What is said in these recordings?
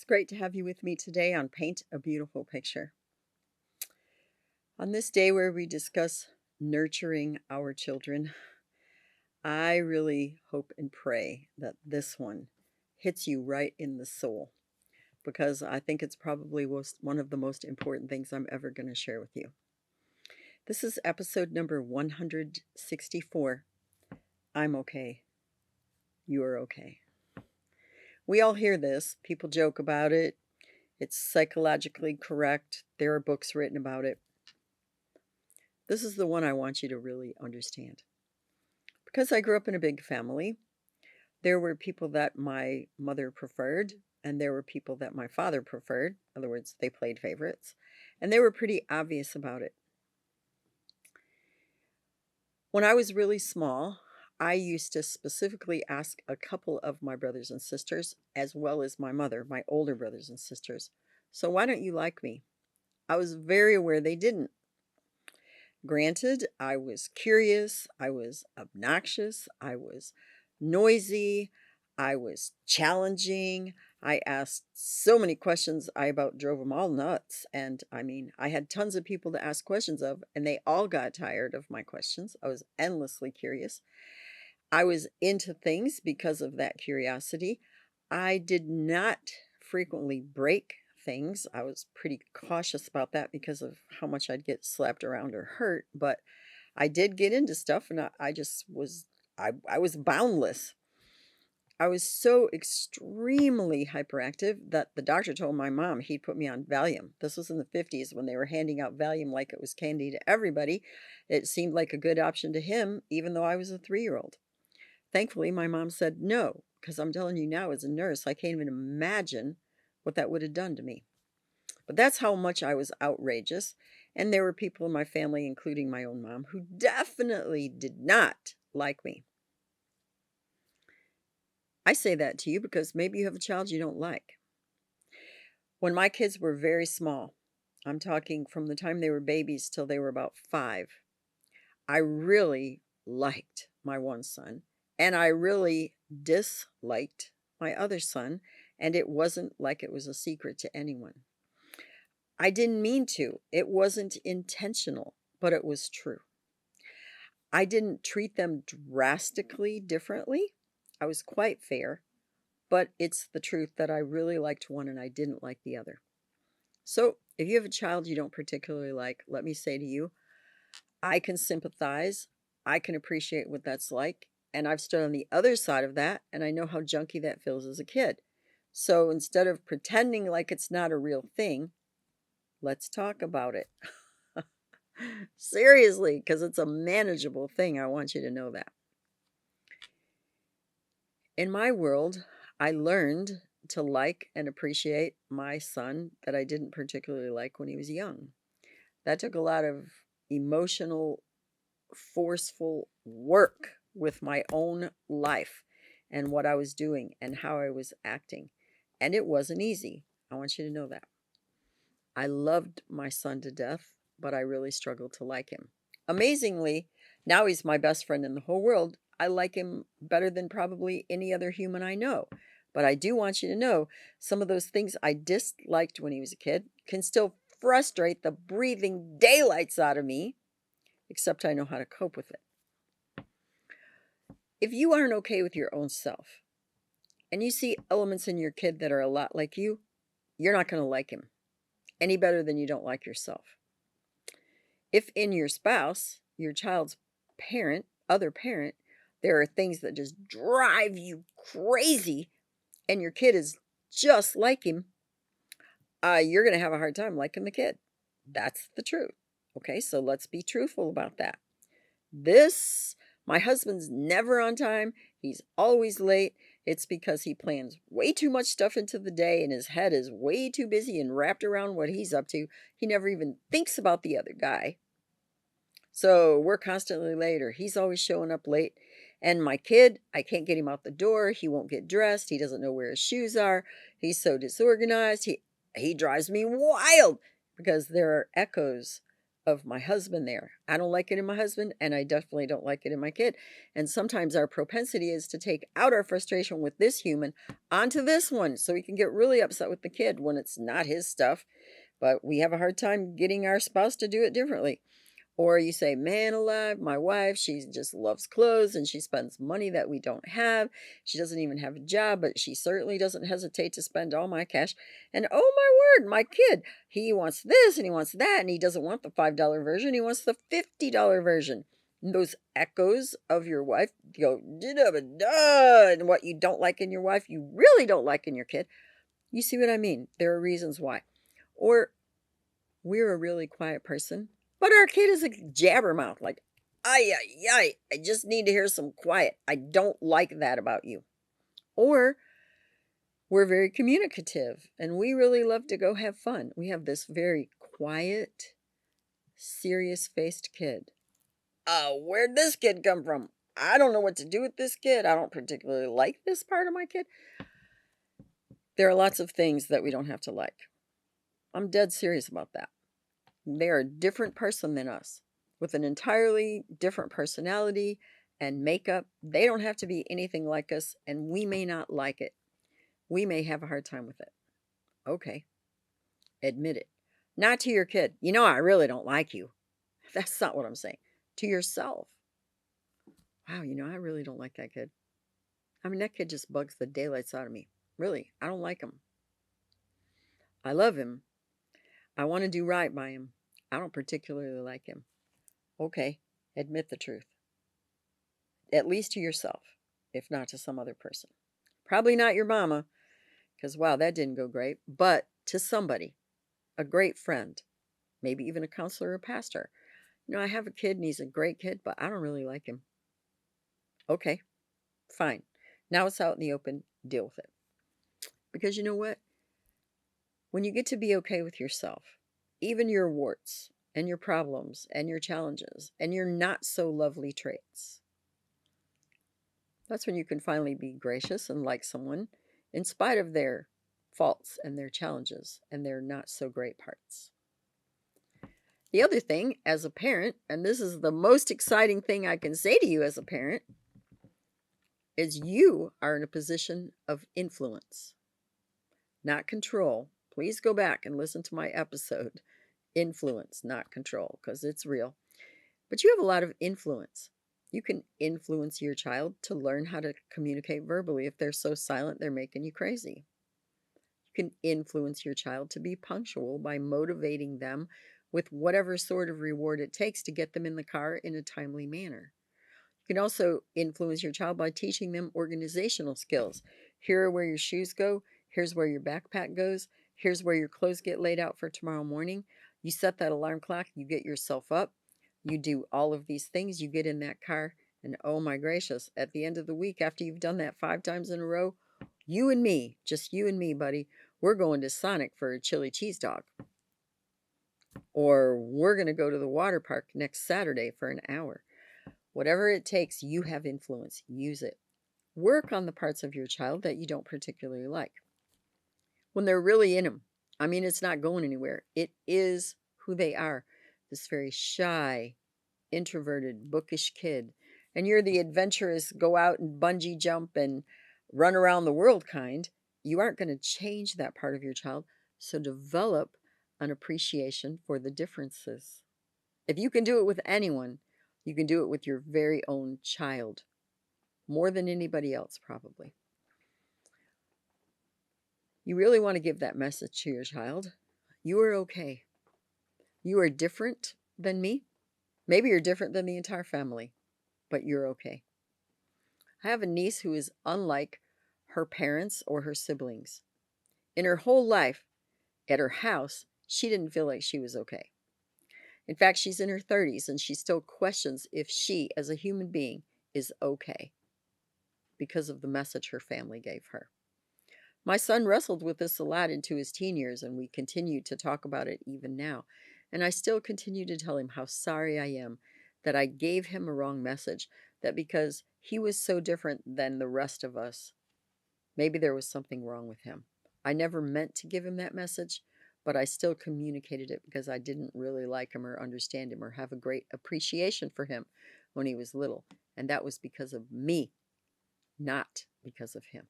great to have you with me today on Paint a Beautiful Picture. On this day where we discuss nurturing our children, I really hope and pray that this one hits you right in the soul because I think it's probably one of the most important things I'm ever going to share with you. This is episode number 164. I'm okay. You're okay. We all hear this. People joke about it. It's psychologically correct. There are books written about it. This is the one I want you to really understand. Because I grew up in a big family, there were people that my mother preferred, and there were people that my father preferred. In other words, they played favorites, and they were pretty obvious about it. When I was really small, I used to specifically ask a couple of my brothers and sisters, as well as my mother, my older brothers and sisters, "So why don't you like me?" I was very aware they didn't. Granted, I was curious, I was obnoxious, I was noisy, I was challenging. I asked so many questions, I about drove them all nuts. And I mean, I had tons of people to ask questions of, and they all got tired of my questions. I was endlessly curious. I was into things because of that curiosity. I did not frequently break things. I was pretty cautious about that because of how much I'd get slapped around or hurt, but I did get into stuff and I just was I was boundless. I was so extremely hyperactive that the doctor told my mom he'd put me on Valium. This was in the 50s when they were handing out Valium like it was candy to everybody. It seemed like a good option to him, even though I was a 3-year-old. Thankfully, my mom said no, because I'm telling you now, as a nurse, I can't even imagine what that would have done to me. But that's how much I was outrageous. And there were people in my family, including my own mom, who definitely did not like me. I say that to you because maybe you have a child you don't like. When my kids were very small, I'm talking from the time they were babies till they were about 5, I really liked my one son, and I really disliked my other son, and it wasn't like it was a secret to anyone. I didn't mean to. It wasn't intentional, but it was true. I didn't treat them drastically differently. I was quite fair, but it's the truth that I really liked one and I didn't like the other. So, if you have a child you don't particularly like, let me say to you, I can sympathize. I can appreciate what that's like. And I've stood on the other side of that, and I know how junky that feels as a kid. So instead of pretending like it's not a real thing, let's talk about it. Seriously, because it's a manageable thing. I want you to know that. In my world, I learned to like and appreciate my son that I didn't particularly like when he was young. That took a lot of emotional forceful work with my own life and what I was doing and how I was acting. And it wasn't easy. I want you to know that. I loved my son to death, but I really struggled to like him. Amazingly, now he's my best friend in the whole world. I like him better than probably any other human I know. But I do want you to know some of those things I disliked when he was a kid can still frustrate the breathing daylights out of me, except I know how to cope with it. If you aren't okay with your own self and you see elements in your kid that are a lot like you're not going to like him any better than you don't like yourself. If in your spouse, your child's parent, other parent, there are things that just drive you crazy and your kid is just like him, you're going to have a hard time liking the kid. That's the truth. Okay, so let's be truthful about that. My husband's never on time. He's always late. It's because he plans way too much stuff into the day and his head is way too busy and wrapped around what he's up to. He never even thinks about the other guy. So we're constantly late, or he's always showing up late. And my kid, I can't get him out the door. He won't get dressed. He doesn't know where his shoes are. He's so disorganized. He drives me wild because there are echoes of my husband there. I don't like it in my husband, and I definitely don't like it in my kid. And sometimes our propensity is to take out our frustration with this human onto this one so we can get really upset with the kid when it's not his stuff, but we have a hard time getting our spouse to do it differently. Or you say, man alive, my wife, she just loves clothes and she spends money that we don't have. She doesn't even have a job, but she certainly doesn't hesitate to spend all my cash. And oh my word, my kid, he wants this and he wants that, and he doesn't want the $5 version, he wants the $50 version. And those echoes of your wife go, and what you don't like in your wife, you really don't like in your kid. You see what I mean? There are reasons why. Or we're a really quiet person, but our kid is a jabbermouth, like, ay, ay, ay, I just need to hear some quiet. I don't like that about you. Or we're very communicative and we really love to go have fun. We have this very quiet, serious faced kid. Where'd this kid come from? I don't know what to do with this kid. I don't particularly like this part of my kid. There are lots of things that we don't have to like. I'm dead serious about that. They're a different person than us with an entirely different personality and makeup. They don't have to be anything like us, and we may not like it. We may have a hard time with it. Okay, admit it. Not to your kid. You know, I really don't like you. That's not what I'm saying. To yourself. Wow, you know, I really don't like that kid. I mean, that kid just bugs the daylights out of me. Really, I don't like him. I love him. I want to do right by him. I don't particularly like him. Okay, admit the truth. At least to yourself, if not to some other person. Probably not your mama, because wow, that didn't go great, but to somebody, a great friend, maybe even a counselor or pastor. You know, I have a kid and he's a great kid, but I don't really like him. Okay, fine. Now it's out in the open, deal with it. Because you know what? When you get to be okay with yourself, even your warts and your problems and your challenges and your not so lovely traits, that's when you can finally be gracious and like someone in spite of their faults and their challenges and their not so great parts. The other thing, as a parent, and this is the most exciting thing I can say to you as a parent, is you are in a position of influence, not control. Please go back and listen to my episode, Influence, Not Control, because it's real. But you have a lot of influence. You can influence your child to learn how to communicate verbally. If they're so silent, they're making you crazy. You can influence your child to be punctual by motivating them with whatever sort of reward it takes to get them in the car in a timely manner. You can also influence your child by teaching them organizational skills. Here are where your shoes go. Here's where your backpack goes. Here's where your clothes get laid out for tomorrow morning. You set that alarm clock. You get yourself up. You do all of these things. You get in that car. And oh my gracious, at the end of the week, after you've done that 5 times in a row, you and me, just you and me, buddy, we're going to Sonic for a chili cheese dog. Or we're going to go to the water park next Saturday for an hour. Whatever it takes, you have influence. Use it. Work on the parts of your child that you don't particularly like. When they're really in them, I mean, it's not going anywhere. It is who they are. This very shy, introverted, bookish kid. And you're the adventurous, go out and bungee jump and run around the world kind. You aren't going to change that part of your child. So develop an appreciation for the differences. If you can do it with anyone, you can do it with your very own child. More than anybody else, probably. You really want to give that message to your child. You are okay. You are different than me. Maybe you're different than the entire family, but you're okay. I have a niece who is unlike her parents or her siblings. In her whole life, at her house, she didn't feel like she was okay. In fact, she's in her 30s and she still questions if she, as a human being, is okay because of the message her family gave her. My son wrestled with this a lot into his teen years, and we continue to talk about it even now. And I still continue to tell him how sorry I am that I gave him a wrong message, that because he was so different than the rest of us, maybe there was something wrong with him. I never meant to give him that message, but I still communicated it because I didn't really like him or understand him or have a great appreciation for him when he was little. And that was because of me, not because of him.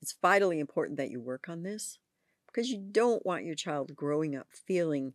It's vitally important that you work on this because you don't want your child growing up feeling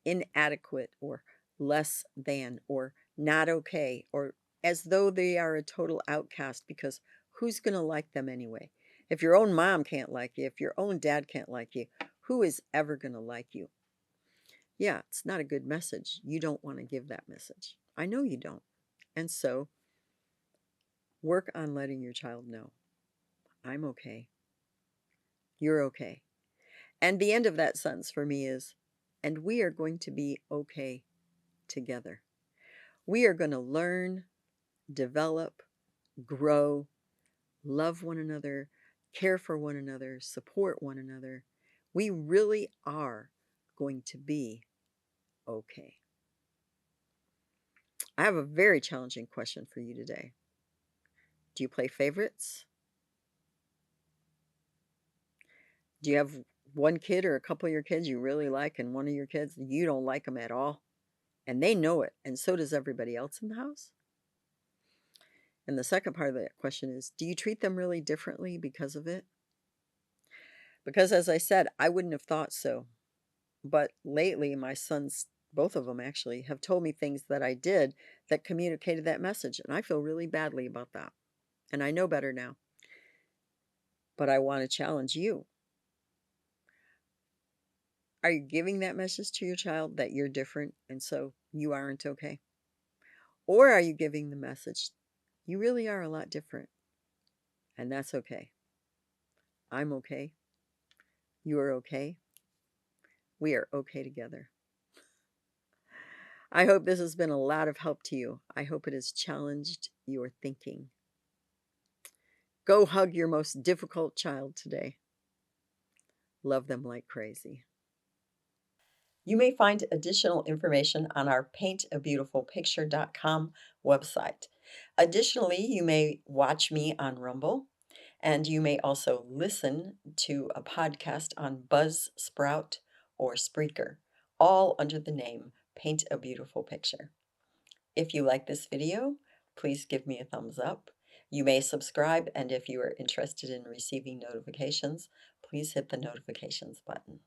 inadequate or less than or not okay or as though they are a total outcast, because who's going to like them anyway? If your own mom can't like you, if your own dad can't like you, who is ever going to like you? Yeah, it's not a good message. You don't want to give that message. I know you don't. And so work on letting your child know, I'm okay. You're okay. And the end of that sentence for me is, and we are going to be okay together. We are going to learn, develop, grow, love one another, care for one another, support one another. We really are going to be okay. I have a very challenging question for you today. Do you play favorites? Do you have one kid or a couple of your kids you really like, and one of your kids you don't like them at all? And they know it, and so does everybody else in the house? And the second part of that question is, do you treat them really differently because of it? Because as I said, I wouldn't have thought so. But lately, my sons, both of them actually, have told me things that I did that communicated that message. And I feel really badly about that. And I know better now. But I want to challenge you. Are you giving that message to your child that you're different and so you aren't okay? Or are you giving the message, you really are a lot different and that's okay? I'm okay. You are okay. We are okay together. I hope this has been a lot of help to you. I hope it has challenged your thinking. Go hug your most difficult child today. Love them like crazy. You may find additional information on our paintabeautifulpicture.com website. Additionally, you may watch me on Rumble, and you may also listen to a podcast on Buzzsprout or Spreaker, all under the name Paint a Beautiful Picture. If you like this video, please give me a thumbs up. You may subscribe, and if you are interested in receiving notifications, please hit the notifications button.